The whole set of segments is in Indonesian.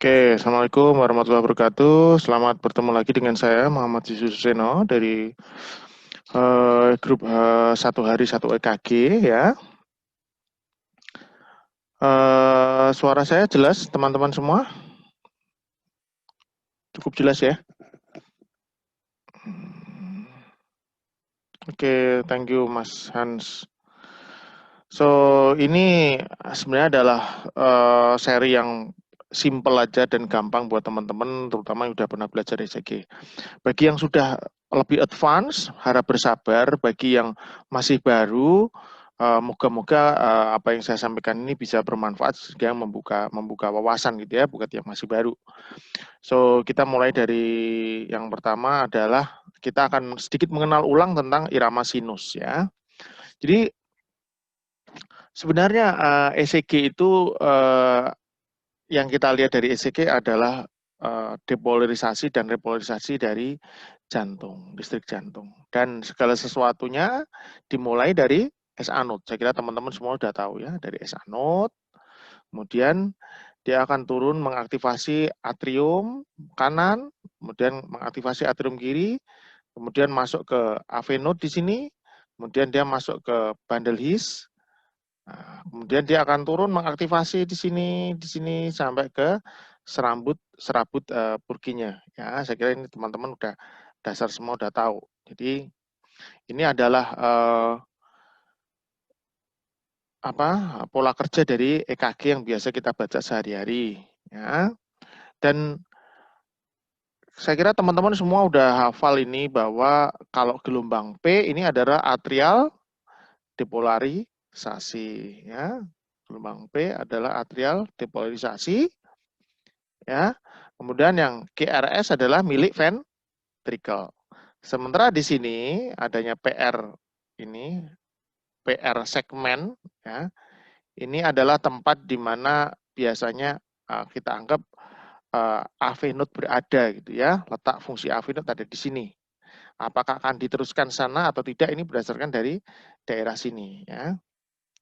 Oke, Assalamualaikum warahmatullahi wabarakatuh. Selamat bertemu lagi dengan saya, Muhammad Yusuf Seno, dari grup Satu Hari Satu EKG ya. Suara saya jelas, teman-teman semua? Cukup jelas ya? Oke, thank you Mas Hans. So, ini sebenarnya adalah seri yang simple aja dan gampang buat teman-teman, terutama yang sudah pernah belajar ECG. Bagi yang sudah lebih advance, harap bersabar. Bagi yang masih baru, moga-moga apa yang saya sampaikan ini bisa bermanfaat sehingga membuka wawasan gitu ya, buat yang masih baru. So, kita mulai dari yang pertama adalah kita akan sedikit mengenal ulang tentang irama sinus ya. Jadi sebenarnya ECG itu yang kita lihat dari ECG adalah depolarisasi dan repolarisasi dari jantung, listrik jantung. Dan segala sesuatunya dimulai dari S anode. Saya kira teman-teman semua sudah tahu ya, dari S anode. Kemudian dia akan turun mengaktifasi atrium kanan, kemudian mengaktifasi atrium kiri, kemudian masuk ke AV node di sini, kemudian dia masuk ke bundle His. Nah, kemudian dia akan turun mengaktifasi di sini sampai ke serabut Purkinje. Ya, saya kira ini teman-teman udah dasar semua udah tahu. Jadi ini adalah pola kerja dari EKG yang biasa kita baca sehari-hari. Ya. Dan saya kira teman-teman semua udah hafal ini bahwa kalau gelombang P ini adalah atrial depolarisasi. Ya. Gelombang P adalah atrial depolarisasi. Ya. Kemudian yang GRS adalah milik ventricle. Sementara di sini adanya PR ini, PR segmen, ya, ini adalah tempat di mana biasanya kita anggap AV node berada gitu ya, letak fungsi AV node ada di sini. Apakah akan diteruskan sana atau tidak ini berdasarkan dari daerah sini ya.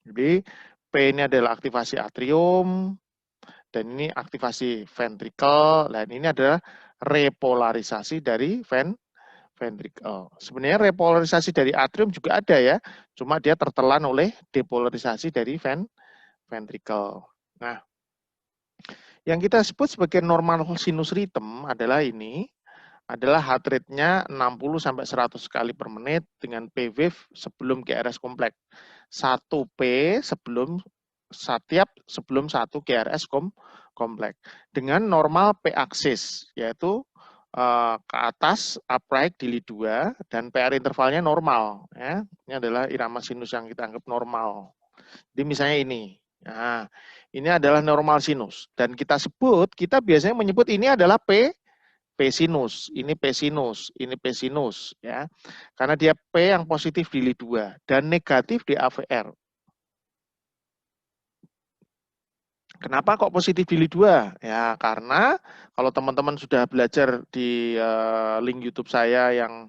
Jadi P ini adalah aktivasi atrium dan ini aktivasi ventricle. Dan ini adalah repolarisasi dari ventricle. Sebenarnya repolarisasi dari atrium juga ada ya, cuma dia tertelan oleh depolarisasi dari ventricle. Nah, yang kita sebut sebagai normal sinus rhythm adalah ini, adalah heart rate-nya 60 sampai 100 kali per menit dengan P wave sebelum GRS kompleks. 1 P sebelum 1 GRS kompleks dengan normal P aksis, yaitu ke atas upright di lead 2 dan PR intervalnya normal ya. Ini adalah irama sinus yang kita anggap normal. Jadi misalnya ini. Nah, ini adalah normal sinus dan kita biasanya menyebut ini adalah P sinus, ini P sinus, ini P sinus ya. Karena dia P yang positif di lead 2 dan negatif di AVR. Kenapa kok positif di lead 2? Ya, karena kalau teman-teman sudah belajar di link YouTube saya yang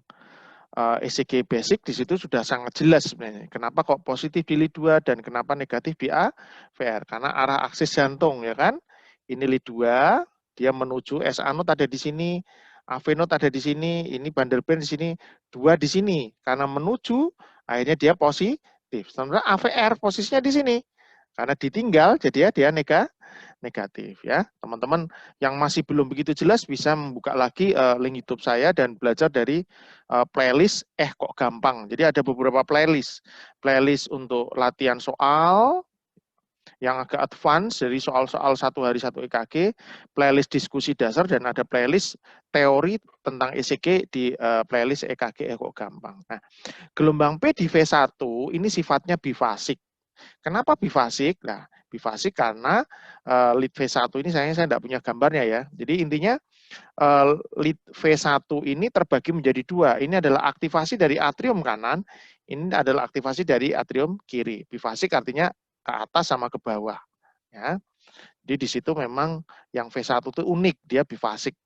ECG basic, di situ sudah sangat jelas sebenarnya. Kenapa kok positif di lead 2 dan kenapa negatif di AVR? Karena arah aksis jantung ya kan. Ini lead 2, dia menuju S anode ada di sini, AV node ada di sini, ini bundle branch di sini, 2 di sini. Karena menuju akhirnya dia positif. Sementara AVR posisinya di sini. Karena ditinggal jadi dia negatif ya. Teman-teman yang masih belum begitu jelas bisa membuka lagi link YouTube saya dan belajar dari playlist kok gampang. Jadi ada beberapa playlist. Playlist untuk latihan soal yang agak advance dari soal-soal 1 hari 1 EKG, playlist diskusi dasar dan ada playlist teori tentang ECG di playlist EKG kok gampang. Nah, gelombang P di V1 ini sifatnya bifasik. Kenapa bifasik? Nah, bifasik karena lead V1 ini saya tidak punya gambarnya ya. Jadi intinya lead V1 ini terbagi menjadi 2. Ini adalah aktivasi dari atrium kanan, ini adalah aktivasi dari atrium kiri. Bifasik artinya ke atas sama ke bawah. Ya. Jadi di situ memang yang V1 itu unik, dia bifasik.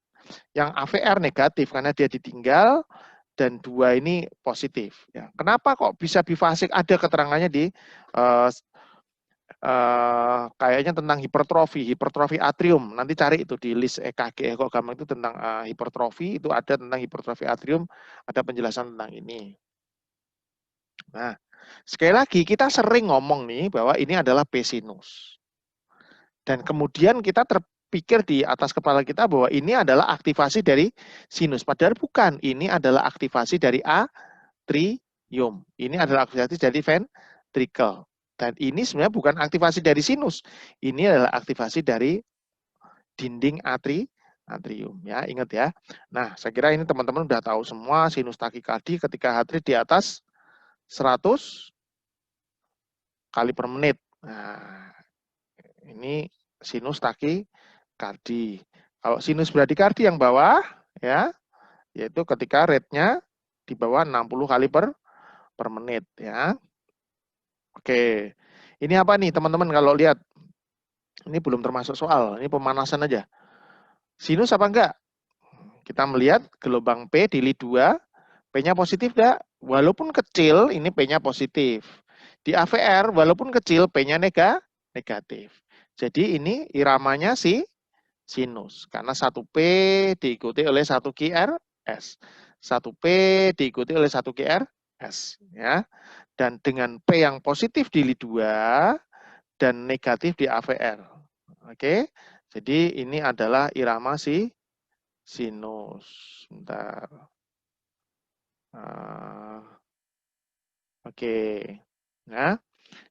Yang AVR negatif karena dia ditinggal dan 2 ini positif. Ya. Kenapa kok bisa bifasik? Ada keterangannya di kayaknya tentang hipertrofi atrium. Nanti cari itu di list EKG ekogram itu tentang hipertrofi, itu ada tentang hipertrofi atrium, ada penjelasan tentang ini. Nah, sekali lagi kita sering ngomong nih bahwa ini adalah P sinus. Dan kemudian kita terpikir di atas kepala kita bahwa ini adalah aktivasi dari sinus. Padahal bukan, ini adalah aktivasi dari atrium. Ini adalah aktivasi dari ventricle. Dan ini sebenarnya bukan aktivasi dari sinus. Ini adalah aktivasi dari dinding atrium. Ya, ingat ya. Nah, saya kira ini teman-teman sudah tahu semua sinus takikardi ketika heart rate di atas 100 kali per menit. Nah, ini sinus takikardi. Kalau sinus bradikardi yang bawah, ya, yaitu ketika rate-nya di bawah 60 kali per menit. Ya. Oke, ini apa nih teman-teman kalau lihat? Ini belum termasuk soal, ini pemanasan aja. Sinus apa enggak? Kita melihat gelombang P di lead 2, P-nya positif enggak? Walaupun kecil, ini P-nya positif. Di AVR, walaupun kecil, P-nya negatif. Jadi ini iramanya sinus. Karena 1P diikuti oleh 1 QRS. 1P diikuti oleh 1 QRS. Ya. Dan dengan P yang positif di lead 2 dan negatif di AVR. Oke, jadi ini adalah irama sinus. Bentar. Oke. Nah,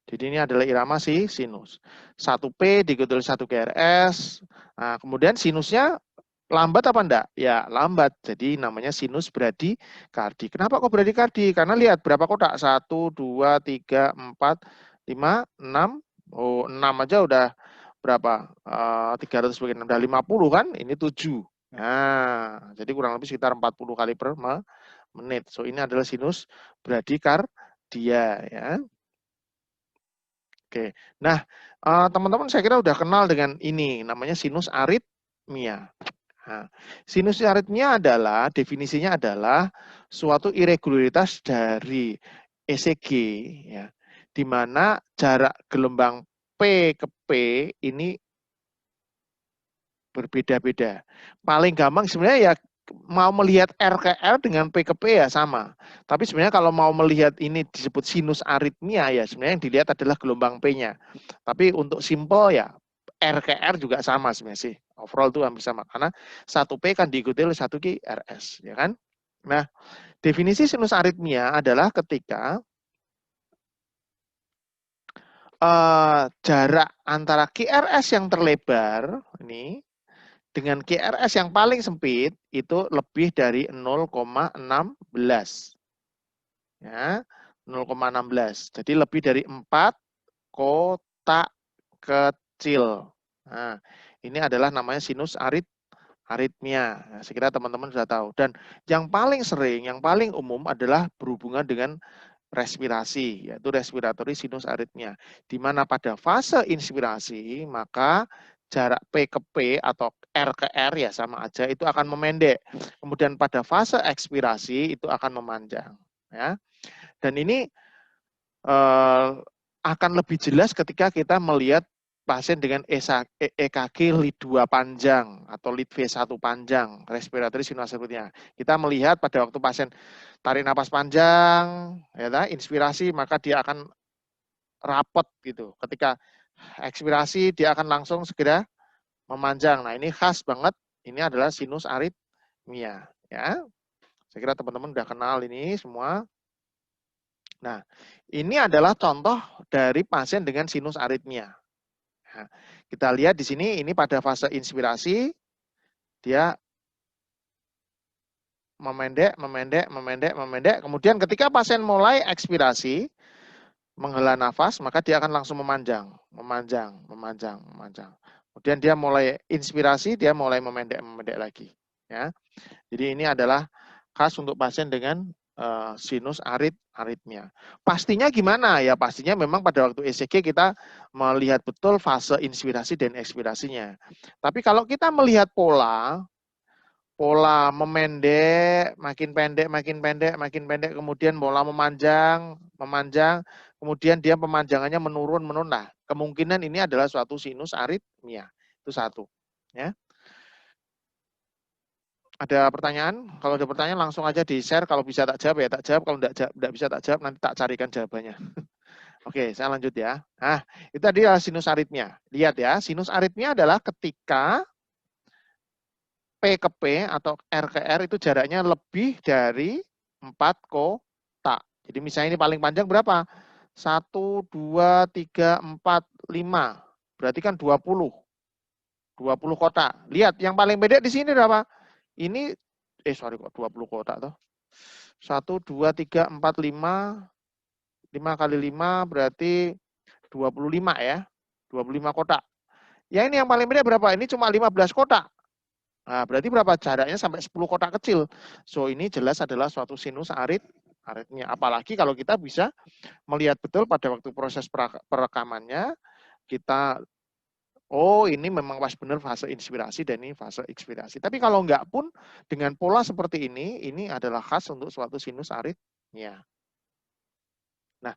jadi ini adalah irama sinus. 1P diikuti oleh 1 QRS. Nah, kemudian sinusnya lambat apa enggak? Ya, lambat. Jadi namanya sinus bradikardi. Kenapa kok bradikardi? Karena lihat berapa kotak? 1, 2, 3, 4, 5, 6. Oh, 6 aja udah berapa? 300 bagi 6, udah 50 kan? Ini 7. Nah, jadi kurang lebih sekitar 40 kali per menit. So, ini adalah sinus bradikardia. Ya. Oke. Nah, teman-teman saya kira udah kenal dengan ini. Namanya sinus aritmia. Nah, sinus aritmia adalah, definisinya adalah suatu irregularitas dari ECG, ya, di mana jarak gelombang P ke P ini berbeda-beda. Paling gampang sebenarnya ya mau melihat R ke R dengan P ke P ya sama. Tapi sebenarnya kalau mau melihat ini disebut sinus aritmia ya sebenarnya yang dilihat adalah gelombang P-nya. Tapi untuk simple ya R ke R juga sama sebenarnya sih. Overall itu hampir sama karena 1P kan diikuti oleh 1 QRS, ya kan? Nah, definisi sinus aritmia adalah ketika jarak antara QRS yang terlebar ini dengan QRS yang paling sempit itu lebih dari 0,16. Ya, 0,16. Jadi lebih dari 4 kotak kecil. Nah, ini adalah namanya sinus aritmia. Nah, saya kira teman-teman sudah tahu. Dan yang paling sering, yang paling umum adalah berhubungan dengan respirasi, yaitu respiratory sinus aritmia. Di mana pada fase inspirasi, maka jarak P ke P atau R ke R ya sama aja, itu akan memendek. Kemudian pada fase ekspirasi, itu akan memanjang. Ya. Dan ini akan lebih jelas ketika kita melihat pasien dengan EKG lead 2 panjang atau lead V1 panjang, respiratory sinus aritmia. Kita melihat pada waktu pasien tarik napas panjang, ya, inspirasi, maka dia akan rapat gitu. Ketika ekspirasi, dia akan langsung segera memanjang. Nah, ini khas banget. Ini adalah sinus aritmia. Ya, saya kira teman-teman udah kenal ini semua. Nah, ini adalah contoh dari pasien dengan sinus aritmia. Nah, kita lihat di sini, ini pada fase inspirasi, dia memendek. Kemudian ketika pasien mulai ekspirasi, menghela nafas, maka dia akan langsung memanjang. Kemudian dia mulai inspirasi, dia mulai memendek lagi. Ya. Jadi ini adalah khas untuk pasien dengan sinus aritmia. Pastinya gimana? Ya pastinya memang pada waktu ECG kita melihat betul fase inspirasi dan ekspirasinya. Tapi kalau kita melihat pola memendek, makin pendek, kemudian pola memanjang, kemudian dia pemanjangannya menurun. Nah, kemungkinan ini adalah suatu sinus aritmia. Itu satu. Ya. Ada pertanyaan? Kalau ada pertanyaan langsung aja di-share. Kalau bisa tak jawab ya tak jawab. Kalau tidak bisa tak jawab nanti tak carikan jawabannya. Oke, saya lanjut ya. Nah, itu tadi adalah sinus aritmia. Lihat ya, sinus aritmia adalah ketika P ke P atau R ke R itu jaraknya lebih dari 4 kotak. Jadi misalnya ini paling panjang berapa? 1, 2, 3, 4, 5. Berarti kan 20. 20 kotak. Lihat, yang paling pendek di sini berapa? Ini, sorry kok 20 kotak tuh. 1, 2, 3, 4, 5. 5 kali 5 berarti 25 ya. 25 kotak. Ya ini yang paling pendek berapa? Ini cuma 15 kotak. Nah, berarti berapa jaraknya sampai 10 kotak kecil. So, ini jelas adalah suatu sinus aritmia. Apalagi kalau kita bisa melihat betul pada waktu proses perekamannya, kita, oh ini memang pas benar fase inspirasi dan ini fase ekspirasi. Tapi kalau enggak pun, dengan pola seperti ini adalah khas untuk suatu sinus aritmia. Nah,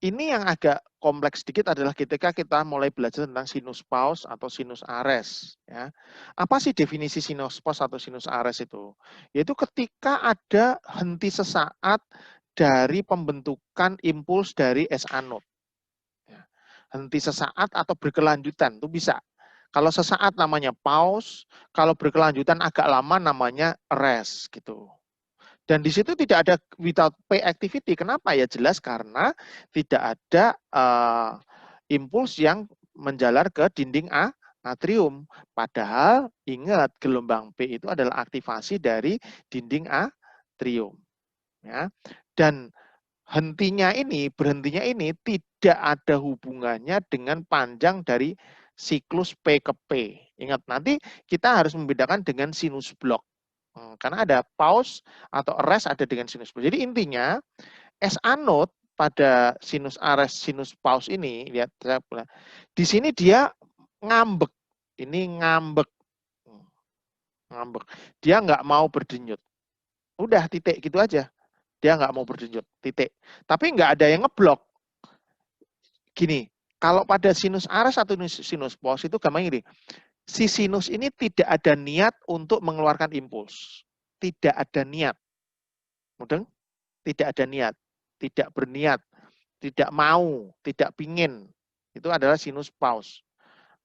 ini yang agak kompleks sedikit adalah ketika kita mulai belajar tentang sinus paus atau sinus ares. Ya. Apa sih definisi sinus paus atau sinus ares itu? Yaitu ketika ada henti sesaat dari pembentukan impuls dari S anode. Ya. Henti sesaat atau berkelanjutan, itu bisa. Kalau sesaat namanya paus, kalau berkelanjutan agak lama namanya ares gitu. Dan di situ tidak ada without pay activity. Kenapa? Ya jelas karena tidak ada impuls yang menjalar ke dinding atrium. Padahal ingat gelombang P itu adalah aktivasi dari dinding atrium. Ya. Dan berhentinya ini tidak ada hubungannya dengan panjang dari siklus P ke P. Ingat, nanti kita harus membedakan dengan sinus blok. Karena ada pause atau arrest ada dengan sinus blok. Jadi intinya S anode pada sinus arrest, sinus pause ini, lihat di sini dia ngambek. Ini ngambek. Ngambek. Dia nggak mau berdenyut. Udah titik gitu aja. Dia nggak mau berdenyut, titik. Tapi nggak ada yang ngeblok. Gini, kalau pada sinus arrest atau sinus pause itu gampang ini. Si sinus ini tidak ada niat untuk mengeluarkan impuls. Tidak ada niat. Mudeng? Tidak ada niat. Tidak berniat. Tidak mau. Tidak pingin. Itu adalah sinus pause.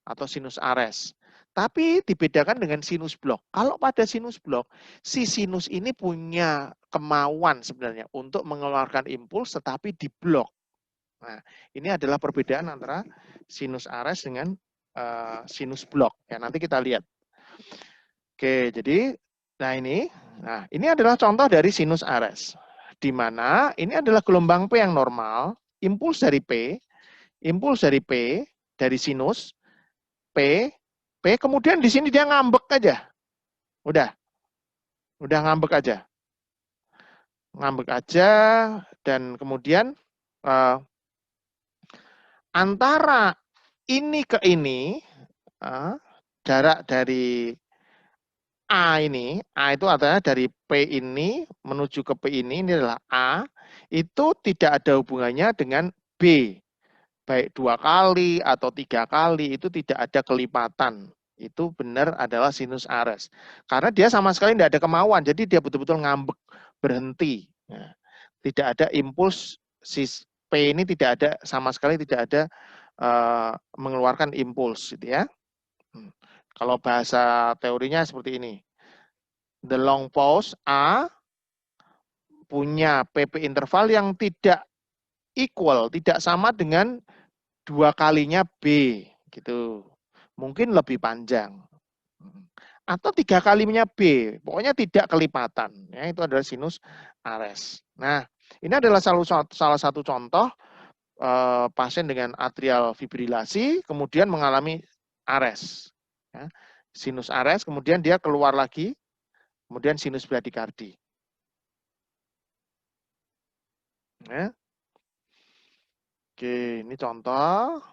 Atau sinus arrest. Tapi dibedakan dengan sinus blok. Kalau pada sinus blok, si sinus ini punya kemauan sebenarnya untuk mengeluarkan impuls tetapi diblok. Nah, ini adalah perbedaan antara sinus arrest dengan sinus blok. Ya, nanti kita lihat. Oke, jadi ini adalah contoh dari sinus arrest. Di mana ini adalah gelombang P yang normal, impuls dari P, dari sinus P, kemudian di sini dia ngambek aja. Udah ngambek aja. Ngambek aja dan kemudian antara ini ke ini jarak dari A itu adalah dari P ini menuju ke P ini adalah A, itu tidak ada hubungannya dengan B. Baik 2 kali atau 3 kali, itu tidak ada kelipatan. Itu benar adalah sinus arrest. Karena dia sama sekali tidak ada kemauan, jadi dia betul-betul ngambek, berhenti. Nah, tidak ada impuls, si P ini tidak ada, sama sekali tidak ada mengeluarkan impuls. Gitu ya. Kalau bahasa teorinya seperti ini. The long pause A punya PP interval yang tidak equal, tidak sama dengan 2 kalinya B gitu. Mungkin lebih panjang. Atau 3 kalinya B, pokoknya tidak kelipatan. Ya, itu adalah sinus arrest. Nah, ini adalah salah satu contoh pasien dengan atrial fibrilasi kemudian mengalami arrest. Ya, sinus arrest, kemudian dia keluar lagi, kemudian sinus bradikardi. Ya. Oke, ini contoh.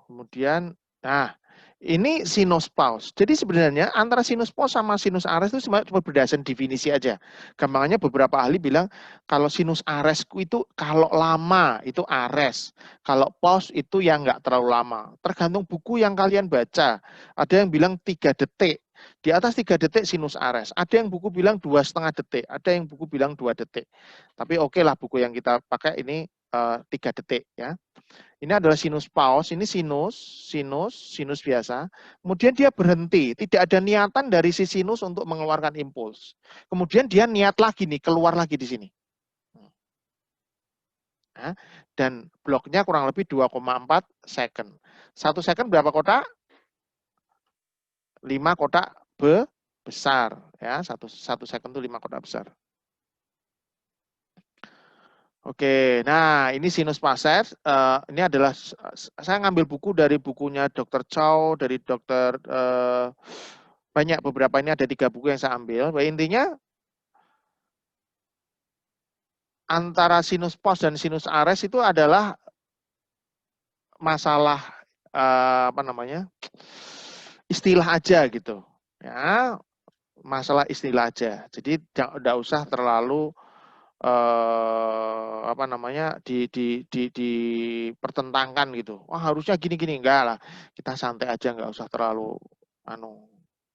Kemudian, nah Ini sinus pause. Jadi sebenarnya antara sinus pause sama sinus ares itu cuma berdasarkan definisi aja. Gampangnya beberapa ahli bilang kalau sinus ares itu kalau lama itu ares. Kalau pause itu yang nggak terlalu lama. Tergantung buku yang kalian baca. Ada yang bilang 3 detik. Di atas 3 detik sinus ares. Ada yang buku bilang 2,5 detik. Ada yang buku bilang 2 detik. Tapi oke lah buku yang kita pakai ini 3 detik ya. Ini adalah sinus pause, ini sinus biasa. Kemudian dia berhenti, tidak ada niatan dari si sinus untuk mengeluarkan impuls. Kemudian dia niat lagi nih, keluar lagi di sini. Nah, dan bloknya kurang lebih 2,4 second. 1 second berapa kotak? 5 kotak besar. Ya, 1 second itu 5 kotak besar. Oke, nah ini sinus passes. Ini adalah saya ngambil buku dari bukunya Dr. Chow, dari Dr. Banyak beberapa ini ada 3 buku yang saya ambil. Intinya antara sinus pause dan sinus ares itu adalah masalah apa namanya istilah aja gitu. Ya, masalah istilah aja. Jadi tidak usah terlalu apa namanya dipertentangkan gitu. Wah harusnya gini-gini, enggak lah. Kita santai aja, nggak usah terlalu anu.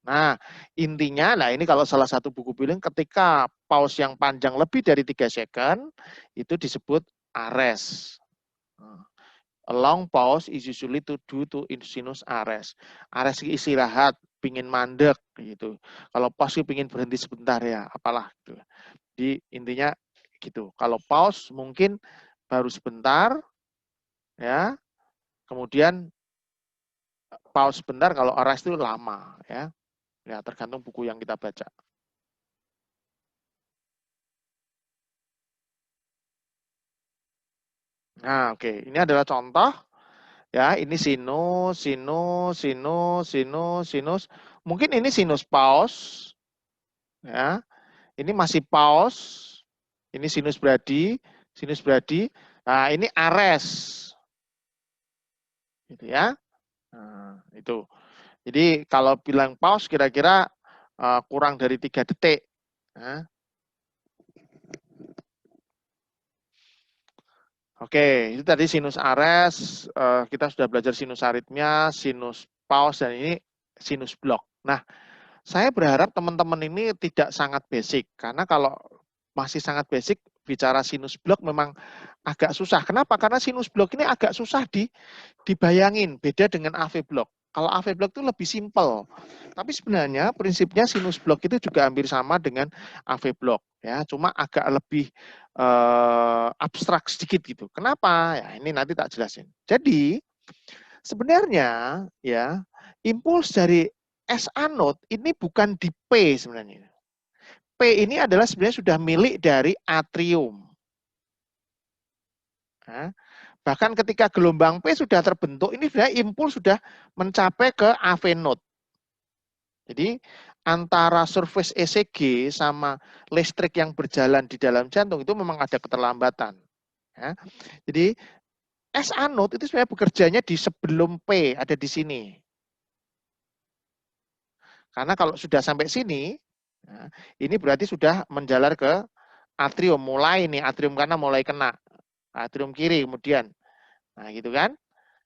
Nah intinya, nah ini kalau salah satu buku bilang ketika pause yang panjang lebih dari 3 second itu disebut ares. A long pause is usually to due to sinus ares. Ares istirahat, pingin mandek gitu. Kalau pause pingin berhenti sebentar ya, apalah gitu. Jadi intinya gitu. Kalau pause mungkin baru sebentar ya. Kemudian pause sebentar, kalau ares itu lama ya. Ya tergantung buku yang kita baca. Nah, oke. Ini adalah contoh ya, ini sinus. Mungkin ini sinus pause ya. Ini masih pause. Ini sinus bradi. Nah, ini ares. Gitu ya. Nah, itu. Jadi kalau bilang pause kira-kira kurang dari 3 detik. Nah, oke, itu tadi sinus ares. Kita sudah belajar sinus aritmia, sinus pause, dan ini sinus block. Nah, saya berharap teman-teman ini tidak sangat basic. Karena kalau masih sangat basic, bicara sinus block memang agak susah. Kenapa? Karena sinus block ini agak susah dibayangin. Beda dengan AV block. Kalau AV block itu lebih simpel. Tapi sebenarnya prinsipnya sinus block itu juga hampir sama dengan AV block. Ya, cuma agak lebih abstrak sedikit gitu. Kenapa? Ya, ini nanti tak jelasin. Jadi sebenarnya ya impuls dari S anode ini bukan di P sebenarnya. P ini adalah sebenarnya sudah milik dari atrium. Nah, bahkan ketika gelombang P sudah terbentuk, ini sebenarnya impuls sudah mencapai ke AV node. Jadi antara surface ECG sama listrik yang berjalan di dalam jantung itu memang ada keterlambatan. Ya. Jadi S anode itu sebenarnya bekerjanya di sebelum P, ada di sini. Karena kalau sudah sampai sini, nah, ini berarti sudah menjalar ke atrium, mulai nih atrium kanan mulai kena, atrium kiri kemudian, nah gitu kan.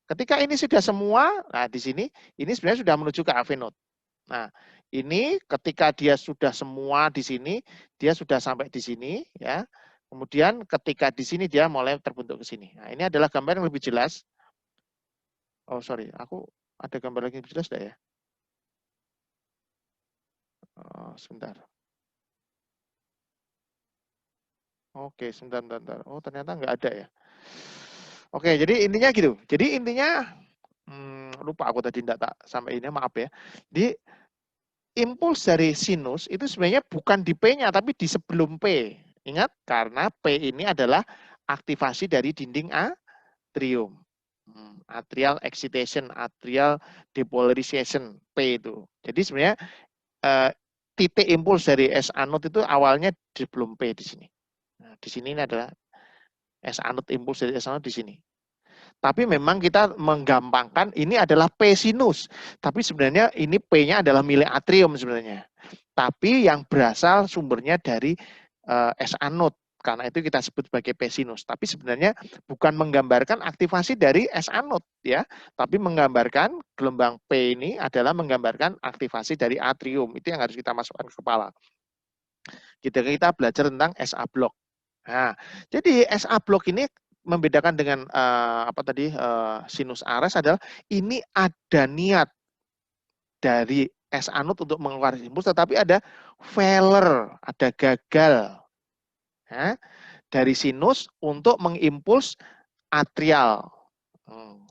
Ketika ini sudah semua, nah di sini ini sebenarnya sudah menuju ke AV node. Nah ini ketika dia sudah semua di sini, dia sudah sampai di sini, ya. Kemudian ketika di sini dia mulai terbentuk ke sini. Nah ini adalah gambar yang lebih jelas. Oh sorry, aku ada gambar lagi lebih jelas enggak ya? Oh, sebentar. Oke, sebentar. Oh, ternyata nggak ada ya. Oke, jadi intinya gitu. Jadi intinya, lupa aku tadi enggak tak sampai ini, maaf ya. Di impuls dari sinus itu sebenarnya bukan di P-nya, tapi di sebelum P. Ingat, karena P ini adalah aktivasi dari dinding atrium. Atrial excitation, atrial depolarization, P itu. Jadi sebenarnya titik impuls dari S anode itu awalnya sebelum P di sini. Nah, di sini ini adalah S anode, impuls dari S anode di sini. Tapi memang kita menggampangkan ini adalah P sinus. Tapi sebenarnya ini P-nya adalah milik atrium sebenarnya. Tapi yang berasal sumbernya dari S anode. Karena itu kita sebut sebagai P sinus. Tapi sebenarnya bukan menggambarkan aktivasi dari S anode ya, tapi menggambarkan gelombang P ini adalah menggambarkan aktivasi dari atrium. Itu yang harus kita masukkan ke kepala. Kita belajar tentang SA block. Nah, jadi SA block ini membedakan dengan sinus Ares adalah ini ada niat dari S anode untuk mengeluarkan impuls, tetapi ada failure, ada gagal ya, dari sinus untuk mengimpuls atrial.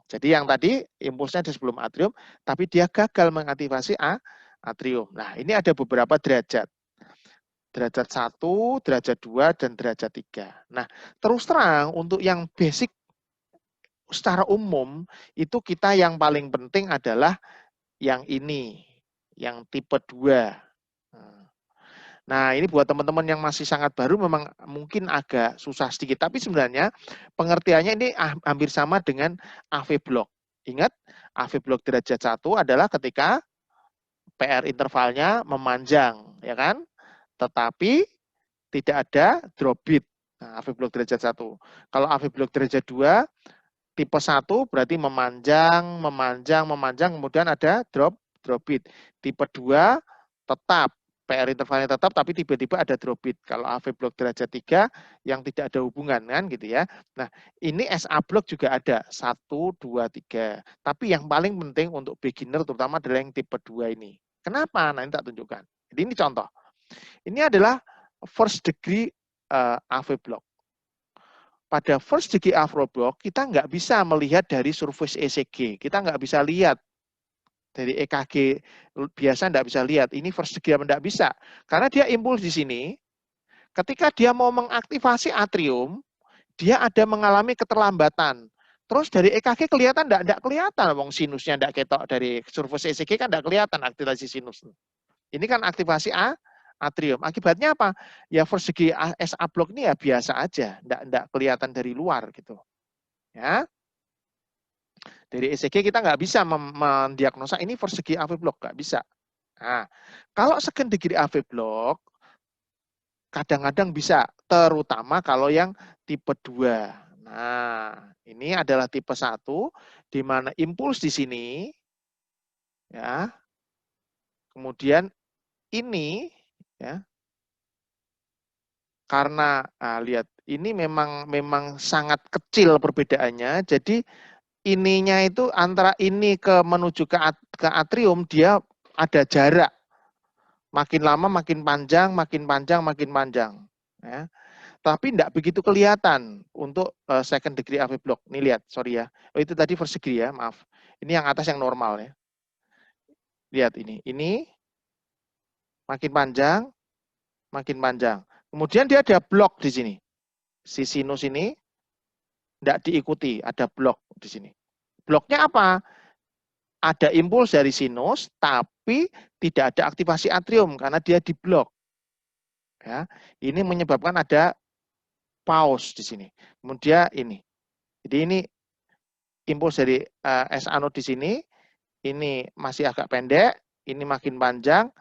Jadi yang tadi impulsnya di sebelum atrium, tapi dia gagal mengaktifasi atrium. Nah, ini ada beberapa derajat. Derajat 1, derajat 2, dan derajat 3. Nah, terus terang untuk yang basic secara umum itu kita yang paling penting adalah yang ini, yang tipe 2. Nah, ini buat teman-teman yang masih sangat baru memang mungkin agak susah sedikit, tapi sebenarnya pengertiannya ini hampir sama dengan AV block. Ingat, AV block derajat 1 adalah ketika PR intervalnya memanjang, ya kan? Tetapi tidak ada drop beat. Nah, AV block derajat 1. Kalau AV block derajat 2, tipe 1 berarti memanjang, kemudian ada drop beat. Tipe 2 tetap, PR intervalnya tetap, tapi tiba-tiba ada drop beat. Kalau AV block derajat 3, yang tidak ada hubungan, kan gitu ya. Nah, ini SA block juga ada, 1, 2, 3. Tapi yang paling penting untuk beginner, terutama adalah yang tipe 2 ini. Kenapa? Nah, ini tak tunjukkan. Jadi ini contoh. Ini adalah first degree AV block. Pada first degree AV block, kita nggak bisa melihat dari surface ECG. Kita nggak bisa lihat dari EKG biasa, nggak bisa lihat. Ini first degree nggak bisa. Karena dia impuls di sini, ketika dia mau mengaktifasi atrium, dia ada mengalami keterlambatan. Terus dari EKG kelihatan nggak kelihatan, wong sinusnya nggak ketok, dari surface ECG kan nggak kelihatan aktivasi sinus. Ini kan aktivasi atrium. Akibatnya apa? Ya first degree SA block ini ya biasa aja, enggak kelihatan dari luar gitu. Ya. Dari ECG kita nggak bisa mendiagnosa ini first degree AV block, nggak bisa. Nah, kalau second degree AV block kadang-kadang bisa, terutama kalau yang tipe 2. Nah, ini adalah tipe 1 di mana impuls di sini ya. Kemudian ini ya, karena lihat ini memang sangat kecil perbedaannya, jadi ininya itu antara ini menuju ke atrium dia ada jarak, makin lama makin panjang, makin panjang ya. Tapi tidak begitu kelihatan untuk second degree AV block. Nih lihat, sorry ya, itu tadi first degree ya, maaf, ini yang atas yang normal ya. Lihat ini makin panjang. Kemudian dia ada blok di sini. Si sinus ini tidak diikuti, ada blok di sini. Bloknya apa? Ada impuls dari sinus, tapi tidak ada aktivasi atrium karena dia di blok. Ya, ini menyebabkan ada pause di sini. Kemudian ini. Jadi ini impuls dari S anode di sini, ini masih agak pendek, ini makin panjang,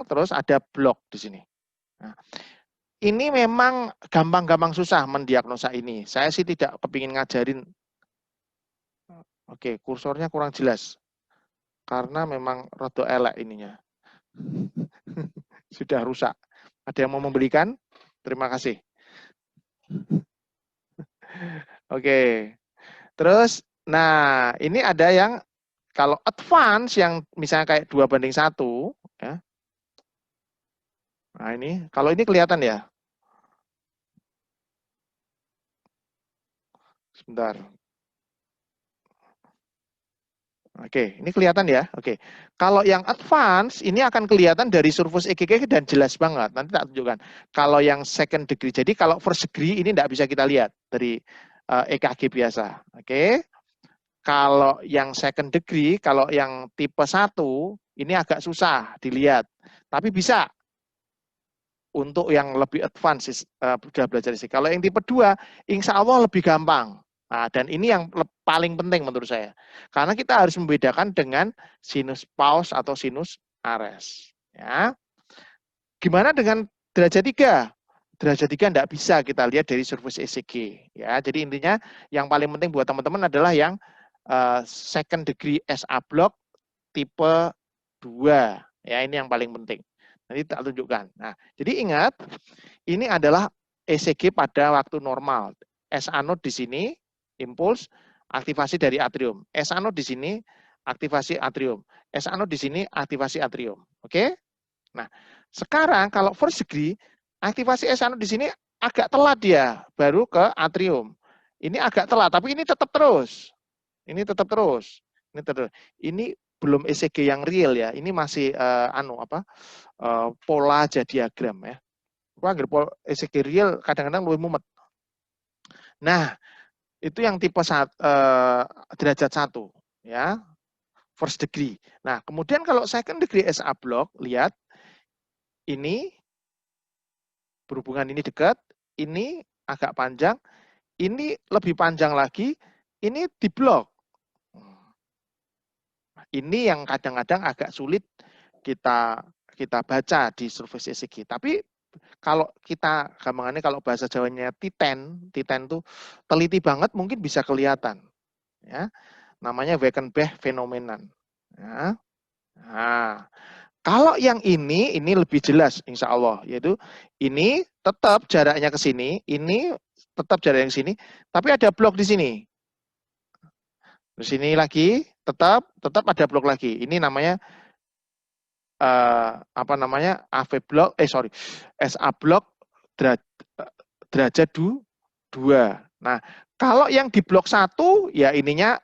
terus ada blok di sini. Nah, ini memang gampang-gampang susah mendiagnosa ini. Saya sih tidak kepingin ngajarin. Oke, kursornya kurang jelas. Karena memang rada elek ininya. Sudah rusak. Ada yang mau membelikan? Terima kasih. Oke. Terus, nah ini ada yang kalau advance yang misalnya kayak 2:1, ya. Nah ini, kalau ini kelihatan ya. Sebentar. Oke, ini kelihatan ya. Oke. Kalau yang advance ini akan kelihatan dari surface EKG dan jelas banget. Nanti tak tunjukkan. Kalau yang second degree, jadi kalau first degree ini tidak bisa kita lihat dari EKG biasa. Oke. Kalau yang second degree, kalau yang tipe 1 ini agak susah dilihat. Tapi bisa untuk yang lebih advance sudah belajar sih. Kalau yang tipe 2, insya Allah lebih gampang. Nah, dan ini yang paling penting menurut saya. Karena kita harus membedakan dengan sinus paus atau sinus Ares. Ya. Gimana dengan derajat 3? Derajat 3 tidak bisa kita lihat dari surface ECG. Ya. Jadi intinya yang paling penting buat teman-teman adalah yang second degree SA block tipe 2. Ya, ini yang paling penting. Nanti tak tunjukkan. Nah, jadi ingat, ini adalah ECG pada waktu normal. SA node di sini, impuls, aktivasi dari atrium. SA node di sini, aktivasi atrium. SA node di sini, aktivasi atrium. Oke? Nah, sekarang kalau first degree, aktivasi SA node di sini agak telat dia, baru ke atrium. Ini agak telat, tapi ini tetap terus. Ini tetap terus. Ini belum ECG yang real ya. Ini masih pola aja diagram ya. ECG real kadang-kadang lebih mumet. Nah, itu yang tipe derajat 1 ya. First degree. Nah, kemudian kalau second degree SA block, lihat ini berhubungan ini dekat, ini agak panjang, ini lebih panjang lagi, ini di blok. Ini yang kadang-kadang agak sulit kita baca di surface ECG. Tapi kalau kita gampangannya kalau bahasa Jawanya T10 itu teliti banget mungkin bisa kelihatan. Ya. Namanya Wekenbach phenomenon. Ya. Nah, kalau yang ini lebih jelas insya Allah, yaitu ini tetap jaraknya ke sini, ini tetap jaraknya ke sini, tapi ada blok di sini. Di sini lagi tetap ada blok lagi. Ini namanya AV block, SA block derajat 2. Nah, kalau yang di blok 1 ya ininya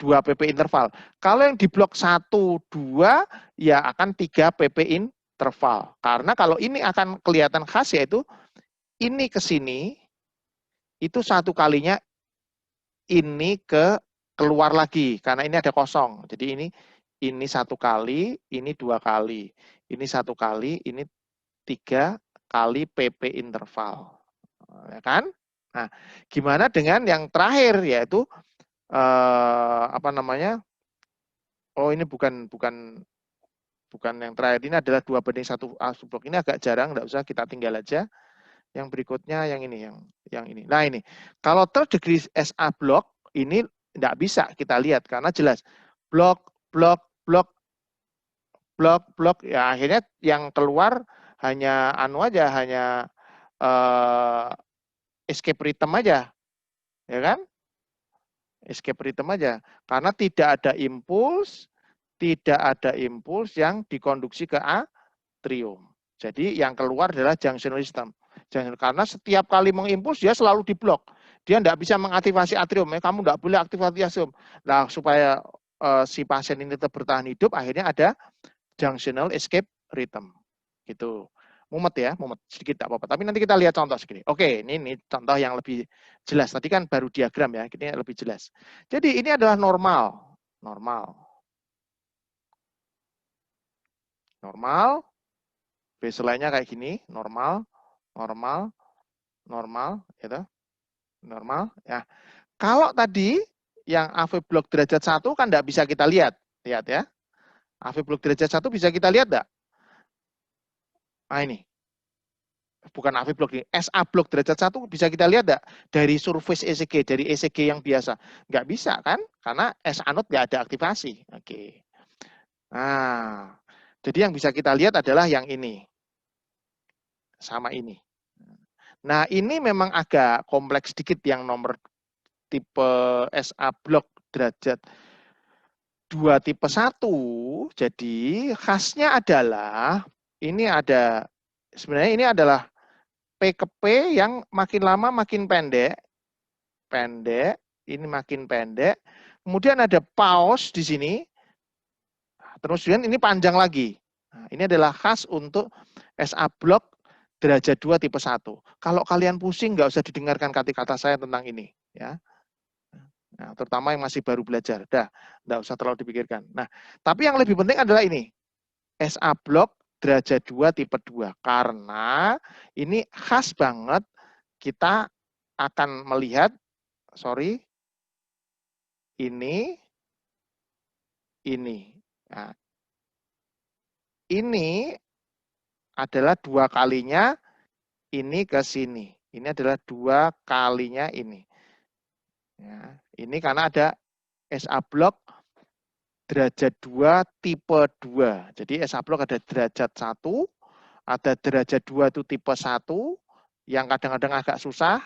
2 pp interval. Kalau yang di blok 1 2 ya akan 3 pp interval. Karena kalau ini akan kelihatan khas yaitu ini ke sini itu satu kalinya ini ke keluar lagi karena ini ada kosong. Jadi ini satu kali, ini 2 kali, ini 1 kali, ini 3 kali PP interval, ya kan? Nah, gimana dengan yang terakhir yaitu Oh, ini bukan yang terakhir, ini adalah 2:1 blok. Ini agak jarang, enggak usah, kita tinggal aja. Yang berikutnya yang ini, yang ini. Nah, ini. Kalau third degree SA block ini enggak bisa kita lihat karena jelas blok ya akhirnya yang keluar hanya hanya escape rhythm aja. Ya kan? Escape rhythm aja. Karena tidak ada impuls yang dikonduksi ke atrium. Jadi yang keluar adalah junctional system. Karena setiap kali mengimpuls dia selalu diblok. Dia tidak bisa mengaktifasi atrium. Kamu tidak boleh aktifasi atrium. Nah, supaya si pasien ini tetap bertahan hidup, akhirnya ada junctional escape rhythm. Gitu. Mumet ya, mumet sedikit tidak apa-apa. Tapi nanti kita lihat contoh segini. Oke, ini contoh yang lebih jelas. Tadi kan baru diagram ya, ini lebih jelas. Jadi ini adalah normal. Baseline-nya kayak gini, normal, gitu. Normal, ya. Kalau tadi yang AV block derajat 1 kan tidak bisa kita lihat. Lihat ya. AV block derajat 1 bisa kita lihat enggak? Nah, ini. Bukan AV block ini, SA block derajat 1 bisa kita lihat enggak? Dari surface ECG, dari ECG yang biasa. Enggak bisa kan? Karena SA node enggak ada aktivasi. Oke. Nah, jadi yang bisa kita lihat adalah yang ini. Sama ini. Nah, ini memang agak kompleks sedikit yang nomor tipe SA block derajat 2 tipe 1. Jadi, khasnya adalah ini ada sebenarnya ini adalah P ke P yang makin lama makin pendek. Ini makin pendek. Kemudian ada pause di sini. Terus ini panjang lagi. Nah, ini adalah khas untuk SA block derajat 2 tipe 1. Kalau kalian pusing, nggak usah didengarkan kata-kata saya tentang ini. Ya. Nah, terutama yang masih baru belajar. Nggak usah terlalu dipikirkan. Nah, tapi yang lebih penting adalah ini. SA block derajat 2 tipe 2. Karena ini khas banget kita akan melihat sorry, ini. Nah, ini adalah 2 kalinya ini ke sini. Ini adalah 2 kalinya ini. Ya, ini karena ada SA blok derajat 2 tipe 2. Jadi SA blok ada derajat 1, ada derajat 2 itu tipe 1, yang kadang-kadang agak susah,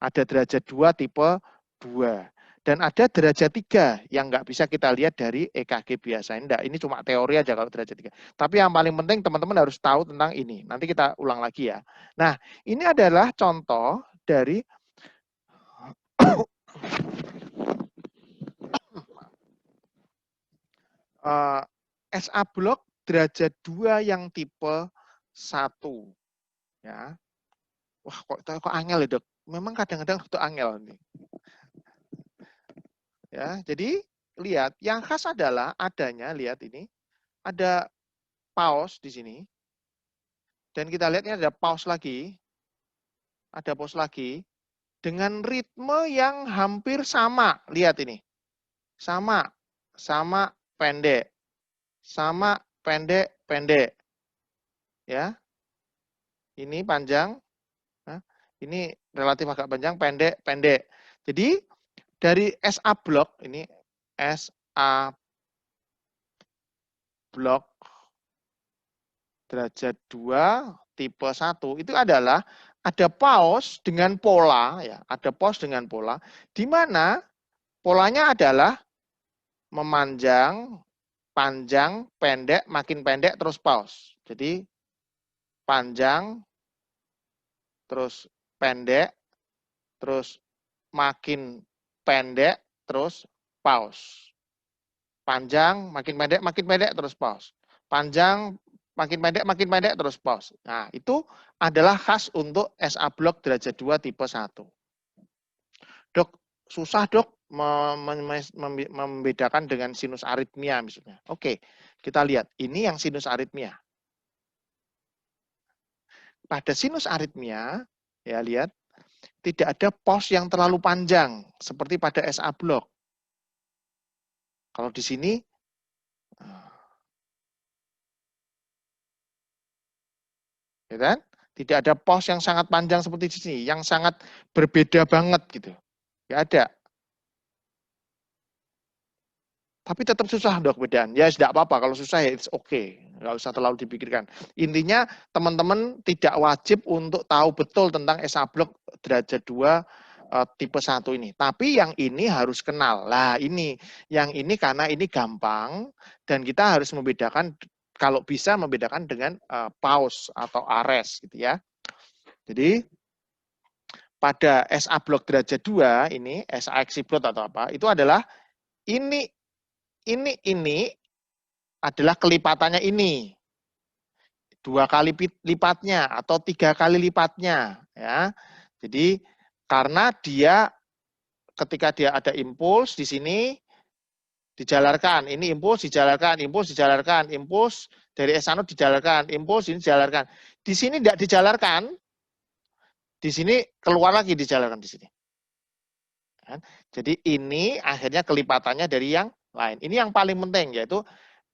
ada derajat 2 tipe 2. Dan ada derajat 3 yang nggak bisa kita lihat dari EKG biasa. Ini cuma teori aja kalau derajat 3. Tapi yang paling penting teman-teman harus tahu tentang ini. Nanti kita ulang lagi ya. Nah, ini adalah contoh dari SA blok derajat 2 yang tipe 1. Ya. Wah, kok angel ya, Dok? Memang kadang-kadang itu angel nih. Ya, jadi lihat, yang khas adalah adanya, lihat ini, ada pause di sini. Dan kita lihat ini ada pause lagi. Ada pause lagi dengan ritme yang hampir sama. Lihat ini. Sama pendek. Sama pendek, pendek. Ya. Ini panjang. Nah, ini relatif agak panjang, pendek, pendek. Jadi dari SA blok ini SA blok derajat 2 tipe 1 itu adalah ada pause dengan pola ya, ada pause dengan pola di mana polanya adalah memanjang, panjang, pendek, makin pendek terus pause. Jadi panjang terus pendek terus makin pendek terus pause. Panjang, makin pendek terus pause. Panjang, makin pendek terus pause. Nah, itu adalah khas untuk SA blok derajat 2 tipe 1. Dok, susah dok membedakan dengan sinus aritmia misalnya. Oke, kita lihat. Ini yang sinus aritmia. Pada sinus aritmia, ya lihat, tidak ada pause yang terlalu panjang seperti pada SA blok. Kalau di sini ya kan? Tidak ada pause yang sangat panjang seperti di sini, yang sangat berbeda banget gitu. Ya ada. Tapi tetap susah dok bedaan. Ya tidak apa-apa, kalau susah ya it's okay. Nggak usah terlalu dipikirkan. Intinya teman-teman tidak wajib untuk tahu betul tentang SA blok derajat 2 tipe 1 ini. Tapi yang ini harus kenal. Lah ini, yang ini karena ini gampang dan kita harus membedakan, kalau bisa membedakan dengan pause atau ares gitu ya. Jadi pada SA blok derajat 2 ini, SA eksiplot atau apa, itu adalah ini adalah kelipatannya ini. 2 kali lipatnya atau 3 kali lipatnya ya. Jadi karena dia ketika dia ada impuls di sini dijalarkan, ini impuls dijalarkan, impuls dijalarkan, impuls dari S1 dijalarkan, impuls ini dijalarkan. Di sini tidak dijalarkan, di sini keluar lagi dijalarkan di sini. Jadi ini akhirnya kelipatannya dari yang lain. Ini yang paling penting yaitu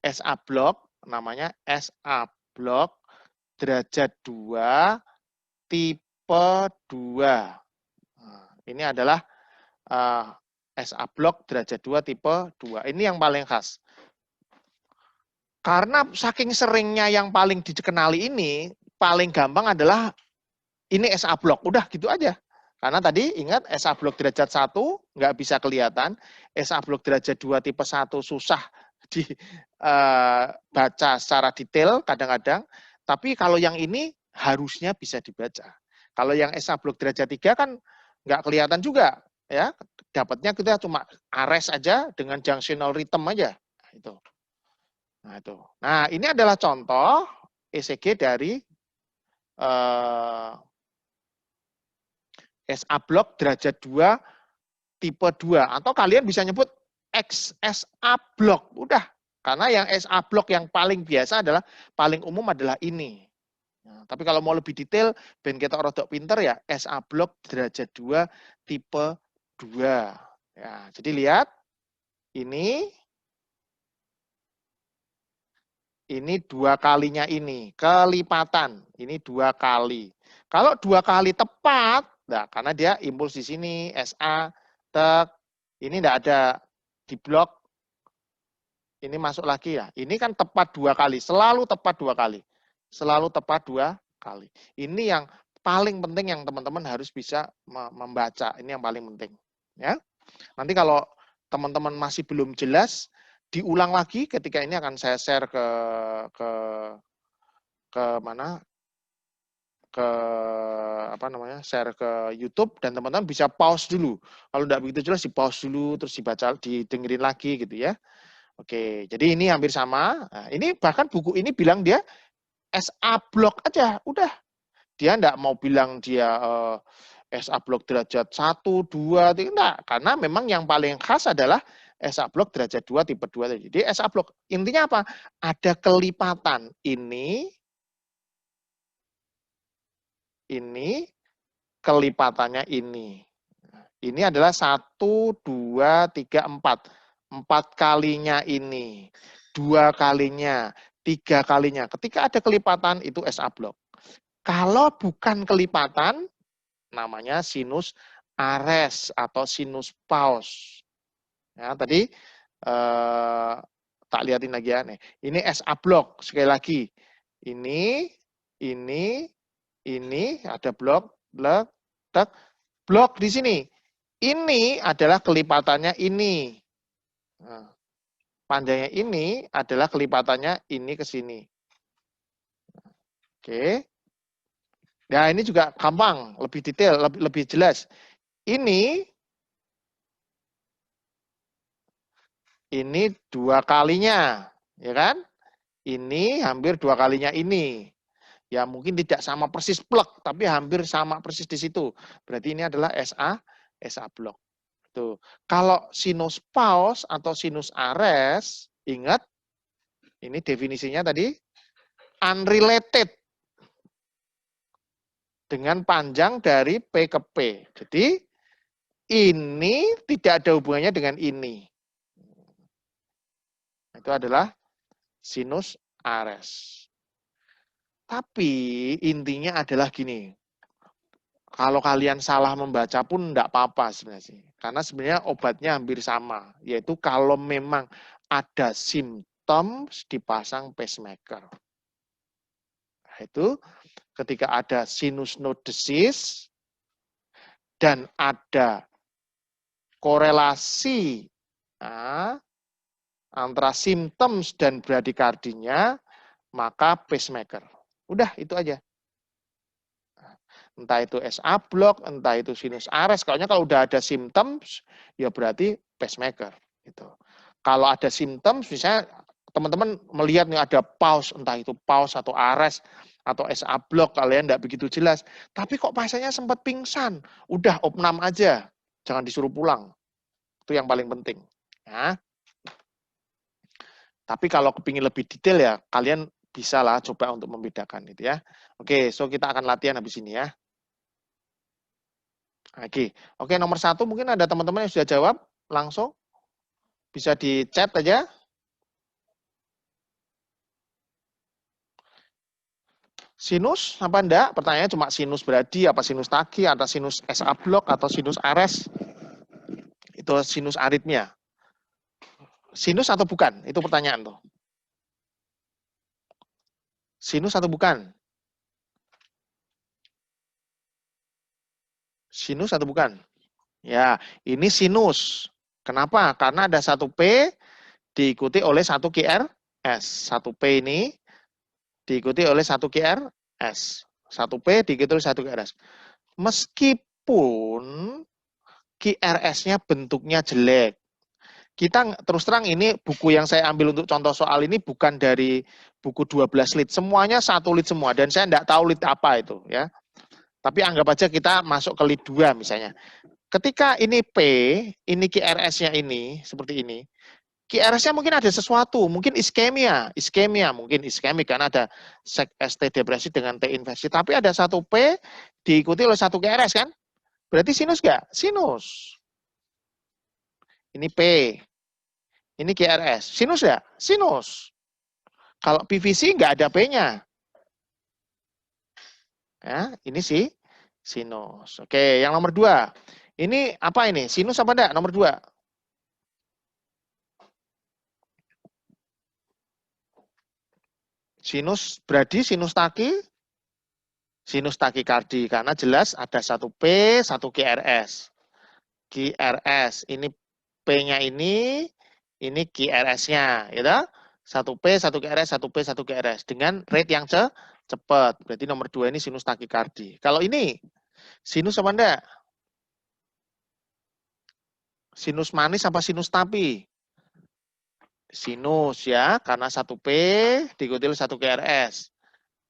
SA blok, namanya SA blok derajat 2 tipe 2. Nah, ini adalah SA blok derajat 2 tipe 2. Ini yang paling khas. Karena saking seringnya yang paling dikenali ini, paling gampang adalah ini SA blok. Udah gitu aja. Karena tadi ingat SA blok derajat 1 nggak bisa kelihatan, SA blok derajat 2 tipe 1 susah dibaca secara detail kadang-kadang, tapi kalau yang ini harusnya bisa dibaca. Kalau yang SA blok derajat 3 kan nggak kelihatan juga, ya. Dapatnya kita cuma ares aja dengan junctional rhythm aja. Nah, itu. Nah, ini adalah contoh ECG dari SA blok derajat 2 tipe 2 atau kalian bisa nyebut XSA blok. Udah, karena yang SA blok yang paling biasa adalah paling umum adalah ini. Nah, tapi kalau mau lebih detail ben kita rodok pinter ya SA blok derajat 2 tipe 2. Ya, jadi lihat, ini 2 kalinya ini, kelipatan. Ini 2 kali. Kalau 2 kali tepat, nah, karena dia impuls di sini, SA, tek, ini tidak ada di blok, ini masuk lagi ya. Ini kan tepat 2 kali, selalu tepat 2 kali. Selalu tepat 2 kali. Ini yang paling penting yang teman-teman harus bisa membaca. Ini yang paling penting. Ya. Nanti kalau teman-teman masih belum jelas, diulang lagi ketika ini akan saya share ke mana? Ke apa namanya? Share ke YouTube dan teman-teman bisa pause dulu. Kalau tidak begitu jelas di pause dulu terus dibaca, didengerin lagi gitu ya. Oke, jadi ini hampir sama. Nah, ini bahkan buku ini bilang dia SA blok aja, udah. Dia enggak mau bilang dia SA blok derajat 1, 2, 3, enggak. Karena memang yang paling khas adalah SA blok derajat 2, tipe 2. Jadi SA blok, intinya apa? Ada kelipatan. Ini, kelipatannya ini. Ini adalah 1, 2, 3, 4. 4 kalinya ini. 2 kalinya. 3 kalinya. Ketika ada kelipatan, itu SA blok. Kalau bukan kelipatan, namanya sinus ares atau sinus paus. Ya, tadi tak lihatin lagi ya. Nih. Ini SA blok. Sekali lagi. Ini ada blok, blok di sini. Ini adalah kelipatannya ini. Nah, panjangnya ini adalah kelipatannya ini ke sini. Oke. Nah, ini juga gampang, lebih detail, lebih jelas. Ini 2 kalinya, ya kan? Ini hampir 2 kalinya ini. Ya mungkin tidak sama persis plek, tapi hampir sama persis di situ. Berarti ini adalah SA blok. Tuh. Kalau sinus paus atau sinus ares, ingat, ini definisinya tadi, unrelated dengan panjang dari P ke P. Jadi, ini tidak ada hubungannya dengan ini. Itu adalah sinus ares. Tapi intinya adalah gini, kalau kalian salah membaca pun enggak apa-apa sebenarnya. Karena sebenarnya obatnya hampir sama, yaitu kalau memang ada simptom dipasang pacemaker. Nah, itu ketika ada sinus node disease dan ada korelasi antara symptoms dan bradikardinya, maka pacemaker. Udah, itu aja. Entah itu SA block, entah itu sinus ares. Kalau udah ada symptoms, ya berarti pacemaker. Gitu. Kalau ada symptoms, misalnya teman-teman melihat nih ada pause, entah itu pause atau ares, atau SA block, kalian tidak begitu jelas. Tapi kok pasiennya sempat pingsan, udah opnam aja, jangan disuruh pulang. Itu yang paling penting. Ya. Tapi kalau kepingin lebih detail ya, kalian bisa lah coba untuk membedakan itu ya. Oke, so kita akan latihan habis ini ya. Oke, nomor 1 mungkin ada teman-teman yang sudah jawab langsung. Bisa di chat aja. Sinus apa enggak? Pertanyaannya cuma sinus beradi, apa sinus tagi, atau sinus SA block, atau sinus ares. Itu sinus aritmia. Sinus atau bukan? Itu pertanyaan tuh. Sinus atau bukan? Sinus atau bukan? Ya, ini sinus. Kenapa? Karena ada 1 P diikuti oleh 1 QRS. 1 P ini diikuti oleh 1 QRS. 1 P diikuti oleh 1 QRS. Meskipun QRS-nya bentuknya jelek. Kita terus terang ini buku yang saya ambil untuk contoh soal ini bukan dari buku 12 lead. Semuanya 1 lead semua. Dan saya tidak tahu lead apa itu. Ya. Tapi anggap aja kita masuk ke lead 2 misalnya. Ketika ini P, ini QRS-nya ini, seperti ini. QRS-nya mungkin ada sesuatu, mungkin iskemia, mungkin iskemik karena ada ST depresi dengan T infeksi. Tapi ada 1 P diikuti oleh 1 QRS kan? Berarti sinus nggak? Sinus. Ini P. Ini QRS. Sinus ya? Sinus. Kalau PVC nggak ada P-nya. Ya, ini sih sinus. Oke, yang nomor 2. Ini apa ini? Sinus apa enggak? Nomor 2. Sinus berarti sinus taki? Sinus takikardi. Karena jelas ada satu P, satu QRS. QRS. Ini P-nya ini QRS-nya. Gitu? Satu P, satu QRS, satu P, satu QRS. Dengan rate yang cepat. Berarti nomor 2 ini sinus takikardi. Kalau ini, sinus apa enggak? Sinus manis apa sinus tapi? Sinus ya, karena satu P diikuti oleh satu QRS.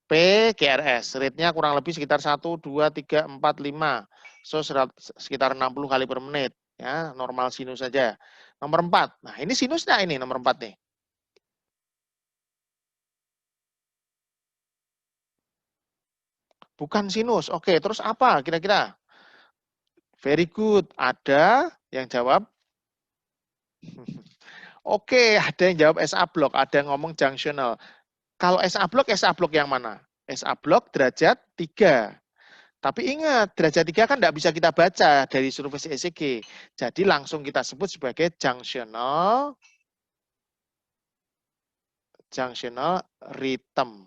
P, QRS. Rate-nya kurang lebih sekitar 1, 2, 3, 4, 5. So, sekitar 60 kali per menit. Ya, normal sinus saja. Nomor 4. Nah, ini sinusnya ini, nomor 4 nih. Bukan sinus. Oke, terus apa kira-kira? Very good. Ada yang jawab? Oke, ada yang jawab SA block, ada yang ngomong junctional. Kalau SA block yang mana? SA block derajat 3. Tapi ingat, derajat 3 kan tidak bisa kita baca dari survei ECG. Jadi langsung kita sebut sebagai junctional rhythm.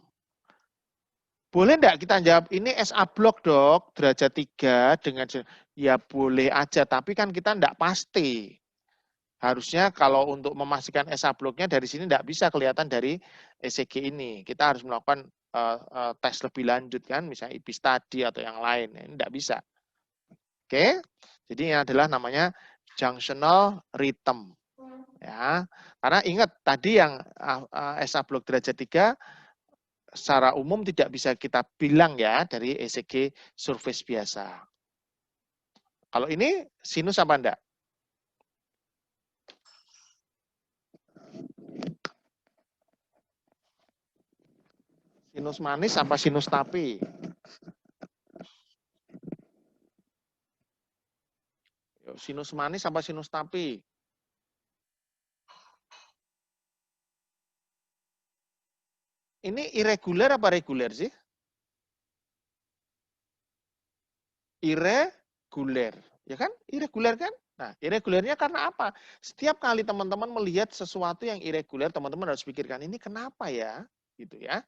Boleh enggak kita jawab, ini SA block dok, derajat 3 dengan, ya boleh aja, tapi kan kita enggak pasti. Harusnya kalau untuk memastikan SA blocknya dari sini enggak bisa kelihatan dari ECG ini. Kita harus melakukan tes lebih lanjut kan, misalnya IP study atau yang lain. Ini enggak bisa. Oke, jadi ini adalah namanya junctional rhythm. Ya, karena ingat tadi yang SA block derajat 3 secara umum tidak bisa kita bilang ya dari ECG surface biasa. Kalau ini sinus apa enggak? Sinus manis apa sinus tapi? Sinus manis apa sinus tapi? Ini irregular apa reguler sih? Irregular. Ya kan? Irregular kan? Nah, irregularnya karena apa? Setiap kali teman-teman melihat sesuatu yang irregular, teman-teman harus pikirkan, ini kenapa ya? Gitu ya.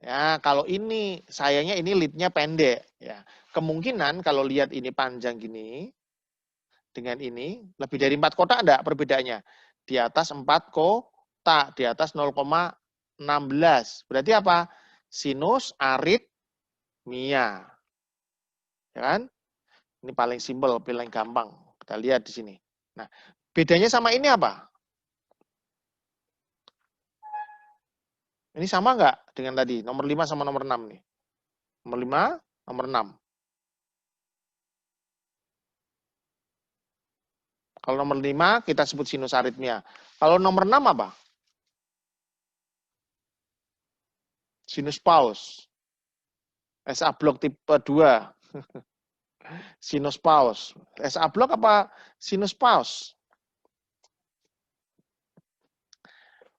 Ya, kalau ini, sayangnya ini lead-nya pendek. Ya. Kemungkinan kalau lihat ini panjang gini, dengan ini, lebih dari 4 kotak enggak perbedaannya? Di atas 4 kotak, di atas 0,16. Berarti apa? Sinus aritmia. Ya kan? Ini paling simpel, paling gampang. Kita lihat di sini. Nah, bedanya sama ini apa? Ini sama nggak dengan tadi? Nomor 5 sama nomor 6 nih. Nomor 5, nomor 6. Kalau nomor 5 kita sebut sinus aritmia. Kalau nomor 6 apa? Sinus paus. SA block tipe 2. Sinus paus. SA block apa sinus paus?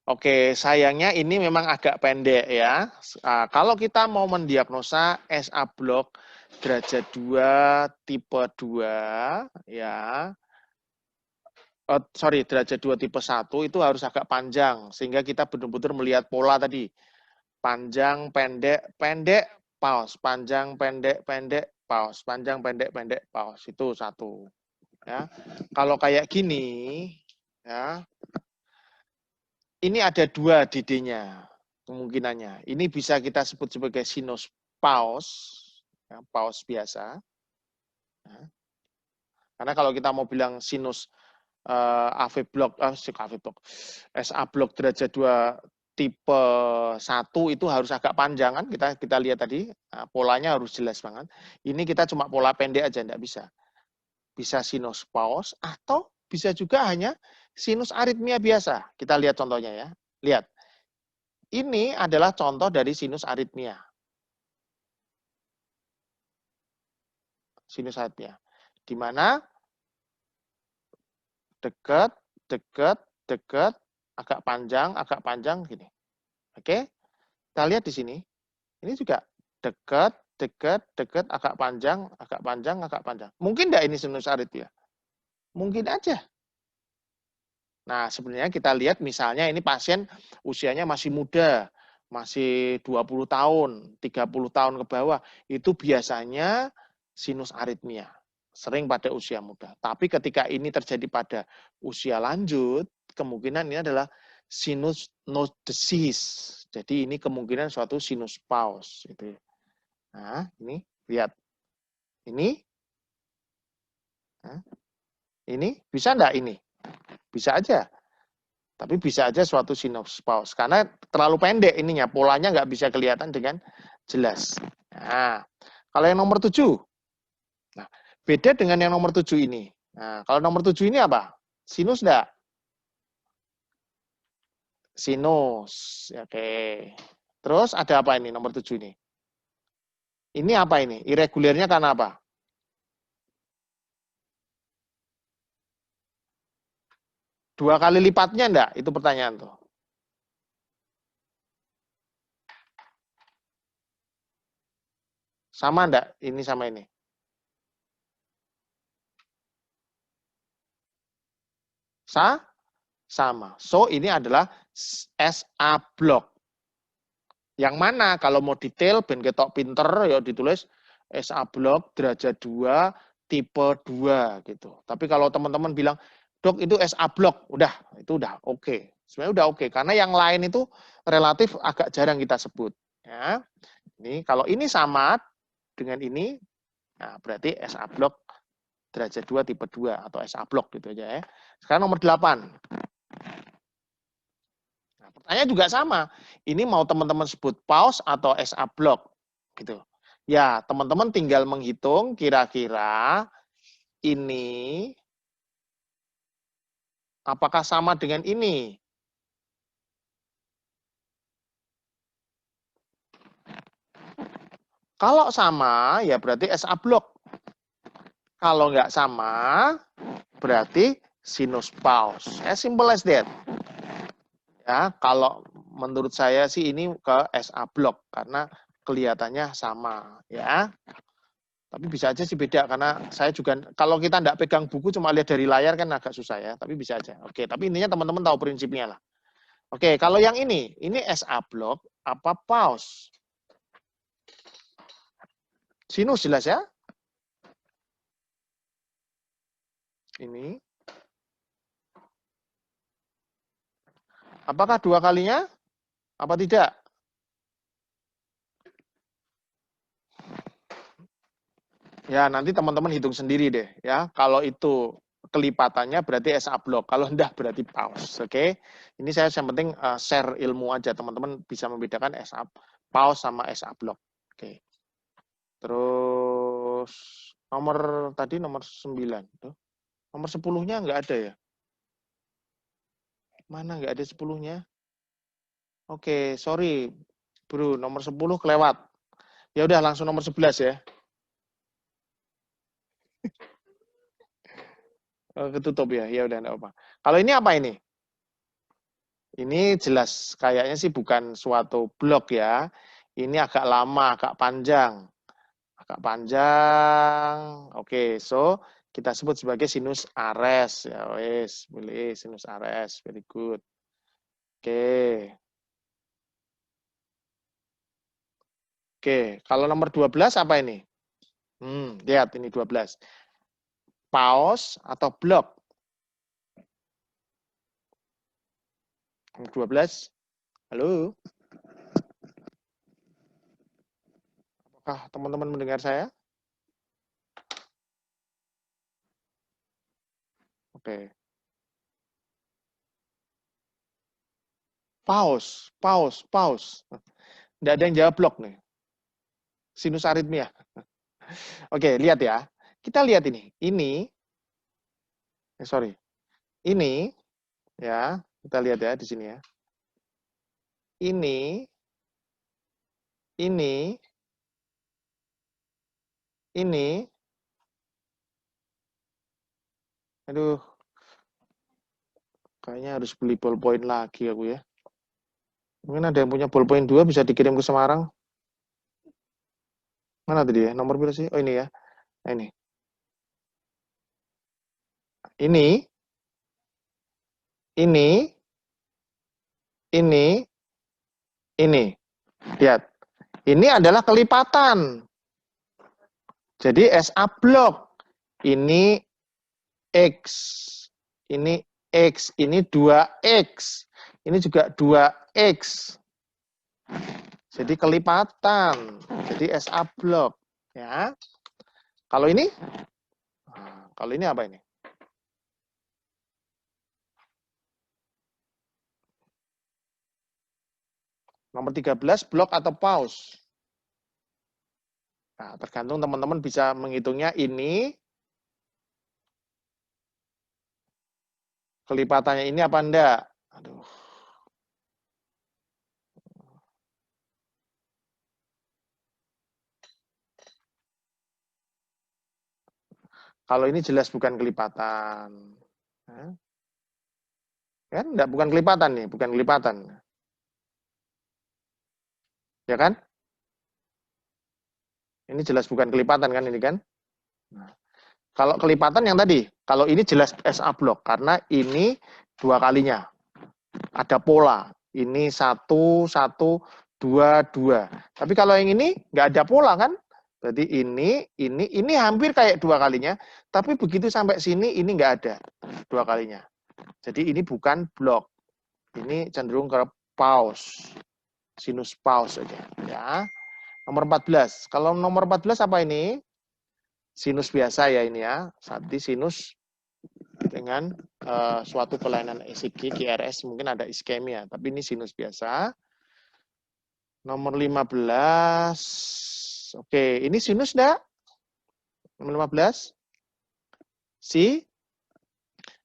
Oke, sayangnya ini memang agak pendek ya. Kalau kita mau mendiagnosa SA block derajat 2 tipe 2 ya. Derajat 2 tipe 1 itu harus agak panjang sehingga kita benar-benar melihat pola tadi. Panjang, pendek, pendek, pause, panjang, pendek, pendek, pause, panjang, pendek, pendek, pause. Itu satu. Ya. Kalau kayak gini, ya, ini ada 2 DD-nya kemungkinannya. Ini bisa kita sebut sebagai sinus pause, ya, pause biasa. Ya. Karena kalau kita mau bilang sinus AV block, SA block derajat 2 tipe 1 itu harus agak panjang kan, kita lihat tadi, nah, polanya harus jelas banget. Ini kita cuma pola pendek aja, enggak bisa. Bisa sinus pause atau bisa juga hanya sinus aritmia biasa. Kita lihat contohnya ya. Lihat. Ini adalah contoh dari sinus aritmia. Sinus aritmia. Di mana dekat dekat, dekat, agak panjang gini. Oke? Kita lihat di sini. Ini juga dekat, dekat, dekat, agak panjang, agak panjang, agak panjang. Mungkin enggak ini sinus aritmia? Mungkin aja. Nah, sebenarnya kita lihat misalnya ini pasien usianya masih muda, masih 20 tahun, 30 tahun ke bawah, itu biasanya sinus aritmia. Sering pada usia muda. Tapi ketika ini terjadi pada usia lanjut, kemungkinan ini adalah sinus node disease. Jadi ini kemungkinan suatu sinus pause. Gitu. Nah, ini lihat. Ini bisa enggak ini? Bisa aja. Tapi bisa aja suatu sinus pause. Karena terlalu pendek ininya, polanya nggak bisa kelihatan dengan jelas. Nah, kalau yang nomor 7. Nah, beda dengan yang nomor 7 ini. Nah, kalau nomor 7 ini apa? Sinus enggak? Sinus. Oke. Terus ada apa ini nomor 7 ini? Ini apa ini? Irregularnya karena apa? Dua kali lipatnya enggak? Itu pertanyaan tuh. Sama enggak? Ini sama ini. Sama. So, ini adalah SA block. Yang mana kalau mau detail ben ketok pinter ya ditulis SA block derajat 2 tipe 2 gitu. Tapi kalau teman-teman bilang, "Dok, itu SA block." Itu udah oke. Sebenarnya udah oke karena yang lain itu relatif agak jarang kita sebut, ya. Ini kalau ini sama dengan ini, nah berarti SA block derajat 2 tipe 2 atau SA block gitu aja ya. Sekarang nomor 8. Nah, pertanyaan juga sama. Ini mau teman-teman sebut pause atau SA block gitu. Ya, teman-teman tinggal menghitung kira-kira ini apakah sama dengan ini. Kalau sama, ya berarti SA block. Kalau nggak sama, berarti sinus pause. As simple as that. Ya, kalau menurut saya sih ini ke SA block karena kelihatannya sama, ya. Tapi bisa aja sih beda karena saya juga kalau kita nggak pegang buku cuma lihat dari layar kan agak susah ya. Tapi bisa aja. Oke, tapi intinya teman-teman tahu prinsipnya lah. Oke, kalau yang ini SA block apa pause? Sinus jelas ya? Ini. Apakah dua kalinya? Apa tidak? Ya, nanti teman-teman hitung sendiri deh ya. Kalau itu kelipatannya berarti SA block. Kalau enggak berarti pause. Oke. Ini saya yang penting share ilmu aja. Teman-teman bisa membedakan SA pause sama SA block. Oke. Terus nomor tadi nomor 9. Tuh. Nomor 10-nya enggak ada ya? Mana enggak ada 10-nya? Oke, sorry. Bro, nomor 10 kelewat. Ya udah langsung nomor 11 ya. Ketutup ya. Ya udah enggak apa. Kalau ini apa ini? Ini jelas kayaknya sih bukan suatu blok ya. Ini agak lama, agak panjang. Agak panjang. Oke, so kita sebut sebagai sinus ares ya wes, boleh sinus ares. Very good. Oke. Oke, kalau nomor 12 apa ini? Lihat ini 12. Pause atau blok? Nomor 12. Halo? Apakah teman-teman mendengar saya? Oke. Pause. Nggak ada yang jawab blok nih. Sinus aritmia. Oke, lihat ya. Kita lihat ini. Sorry. Ini, ya, kita lihat ya di sini ya. Ini, ini, aduh, Kayaknya harus beli ballpoint lagi aku ya. Mungkin ada yang punya ballpoint 2 bisa dikirim ke Semarang. Mana tadi ya? Nomor berapa sih? Oh ini ya. Nah, ini. Ini. Ini. Ini. Lihat. Ini adalah kelipatan. Jadi SA blok. Ini X. Ini X. Ini 2X. Ini juga 2X. Jadi kelipatan. Jadi SA blok. Ya. Kalau ini? Kalau ini apa ini? Nomor 13, blok atau pause. Nah, tergantung teman-teman bisa menghitungnya ini. Kelipatannya ini apa enggak? Aduh. Kalau ini jelas bukan kelipatan. Kan enggak, bukan kelipatan nih, bukan kelipatan. Ya kan? Ini jelas bukan kelipatan kan ini kan? Nah, kalau kelipatan yang tadi, kalau ini jelas SA blok karena ini 2 kalinya. Ada pola. Ini 1, 1, 2, 2. Tapi kalau yang ini nggak ada pola kan? Berarti ini hampir kayak 2 kalinya. Tapi begitu sampai sini ini nggak ada 2 kalinya. Jadi ini bukan blok. Ini cenderung ke pause. Sinus pause aja. Ya. Nomor 14. Kalau nomor 14 apa ini? Sinus biasa ya ini ya. Nanti sinus dengan suatu kelainan ECG, GRS, mungkin ada iskemia, tapi ini sinus biasa. Nomor 15. Oke, ini sinus enggak? Nomor 15.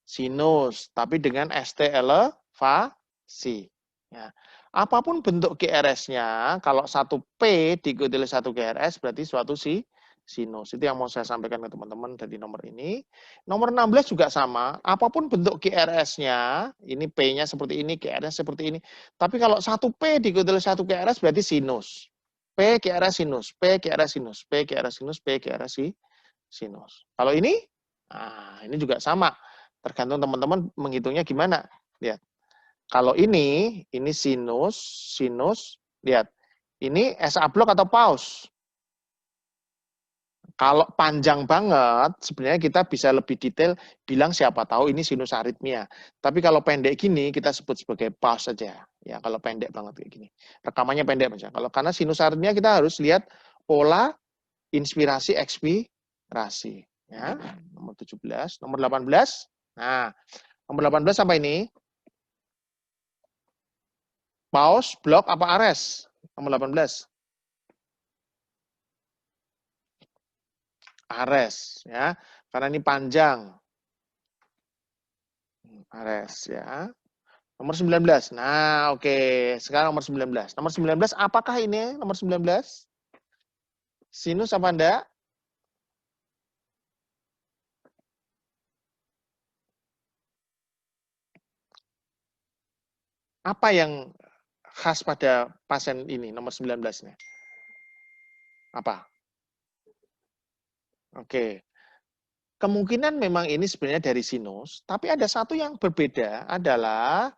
Sinus, tapi dengan ST elevasi. Ya. Apapun bentuk GRS-nya, kalau 1P diikuti oleh 1 GRS, berarti suatu sinus. Itu yang mau saya sampaikan ke teman-teman dari nomor ini. Nomor 16 juga sama. Apapun bentuk GRS-nya, ini P-nya seperti ini, GRS seperti ini. Tapi kalau 1P diikuti oleh 1 GRS, berarti sinus. P, GRS, sinus. P, GRS, sinus. P, GRS, sinus. P, GRS, sinus. Kalau ini, nah, ini juga sama. Tergantung teman-teman menghitungnya gimana. Lihat. Kalau ini sinus, lihat. Ini SA blok atau pause. Kalau panjang banget, sebenarnya kita bisa lebih detail bilang siapa tahu ini sinus aritmia. Tapi kalau pendek gini, kita sebut sebagai pause saja. Ya, kalau pendek banget kayak gini. Rekamannya pendek saja. Kalau karena sinus aritmia kita harus lihat pola inspirasi, ekspirasi. Ya, nomor 17, nomor 18. Nah, nomor 18 apa ini? Pause, blok, apa ares? Nomor 18. Ares, ya. Karena ini panjang. Ares, ya. Nomor 19. Nah, oke. Sekarang nomor 19. Nomor 19, apakah ini nomor 19? Sinus apa enggak? Apa yang khas pada pasien ini, nomor 19-nya? Apa? Oke. Kemungkinan memang ini sebenarnya dari sinus, tapi ada satu yang berbeda adalah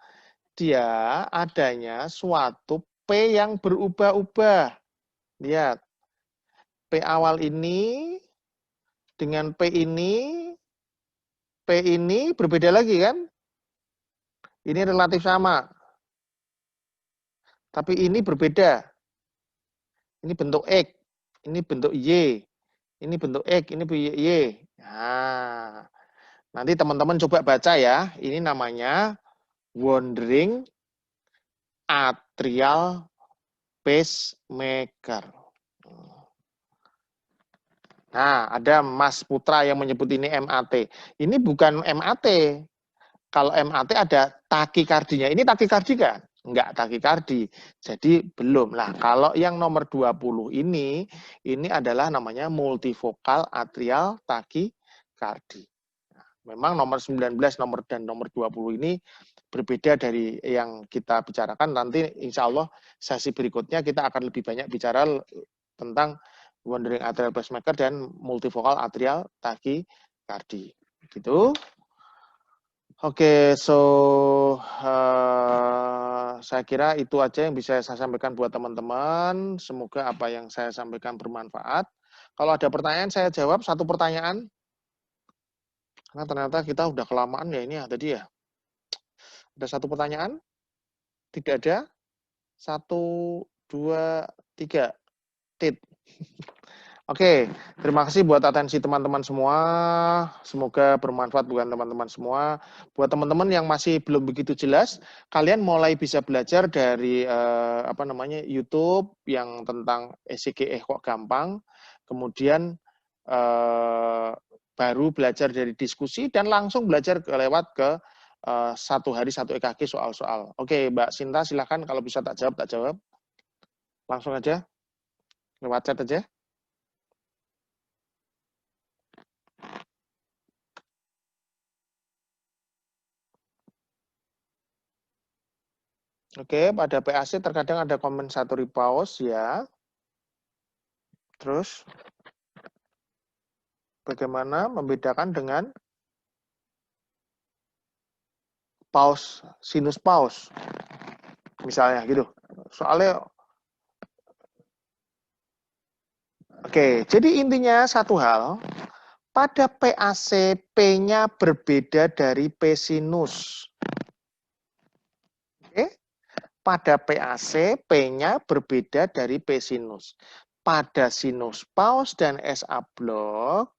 dia adanya suatu P yang berubah-ubah. Lihat. P awal ini dengan P ini berbeda lagi kan? Ini relatif sama. Tapi ini berbeda. Ini bentuk X, ini bentuk Y, ini bentuk X, ini bentuk Y. Nah, nanti teman-teman coba baca ya. Ini namanya wandering atrial pacemaker. Nah, ada Mas Putra yang menyebut ini MAT. Ini bukan MAT. Kalau MAT ada takikardinya. Ini takikardi kan? Enggak takikardi. Jadi belum. Lah, kalau yang nomor 20 ini adalah namanya multifocal atrial takikardi. Nah, Memang nomor 19 dan nomor 20 ini berbeda dari yang kita bicarakan. Nanti insya Allah sesi berikutnya kita akan lebih banyak bicara tentang wandering atrial pacemaker dan multifocal atrial tachycardia. Gitu. Oke, saya kira itu aja yang bisa saya sampaikan buat teman-teman. Semoga apa yang saya sampaikan bermanfaat. Kalau ada pertanyaan, saya jawab satu pertanyaan. Karena ternyata kita udah kelamaan ya ini ya tadi ya. Ada satu pertanyaan? Tidak ada? 1, 2, 3. Tit. Oke, terima kasih buat atensi teman-teman semua. Semoga bermanfaat buat teman-teman semua. Buat teman-teman yang masih belum begitu jelas, kalian mulai bisa belajar dari YouTube yang tentang ECG kok gampang. Kemudian baru belajar dari diskusi dan langsung belajar lewat ke 1 hari 1 EKG soal-soal. Oke, Mbak Sinta silakan kalau bisa tak jawab. Langsung aja lewat chat aja. Oke, pada PAC terkadang ada compensatory pause ya. Terus bagaimana membedakan dengan pause, sinus pause? Misalnya gitu. Soalnya oke, jadi intinya satu hal, pada PAC P-nya berbeda dari P sinus. Oke? Pada PAC P-nya berbeda dari P sinus. Pada sinus pause dan SA block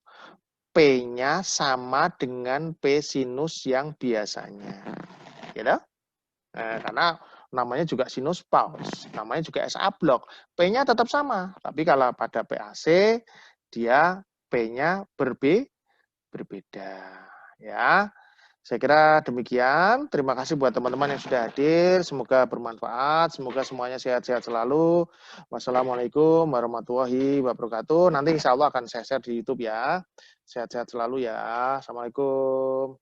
P-nya sama dengan P sinus yang biasanya. Gitu? Karena namanya juga sinus pause, namanya juga SA block. P-nya tetap sama, tapi kalau pada PAC dia P-nya berbeda. Ya. Saya kira demikian. Terima kasih buat teman-teman yang sudah hadir. Semoga bermanfaat. Semoga semuanya sehat-sehat selalu. Wassalamualaikum warahmatullahi wabarakatuh. Nanti insya Allah akan saya share di YouTube ya. Sehat-sehat selalu ya. Assalamualaikum.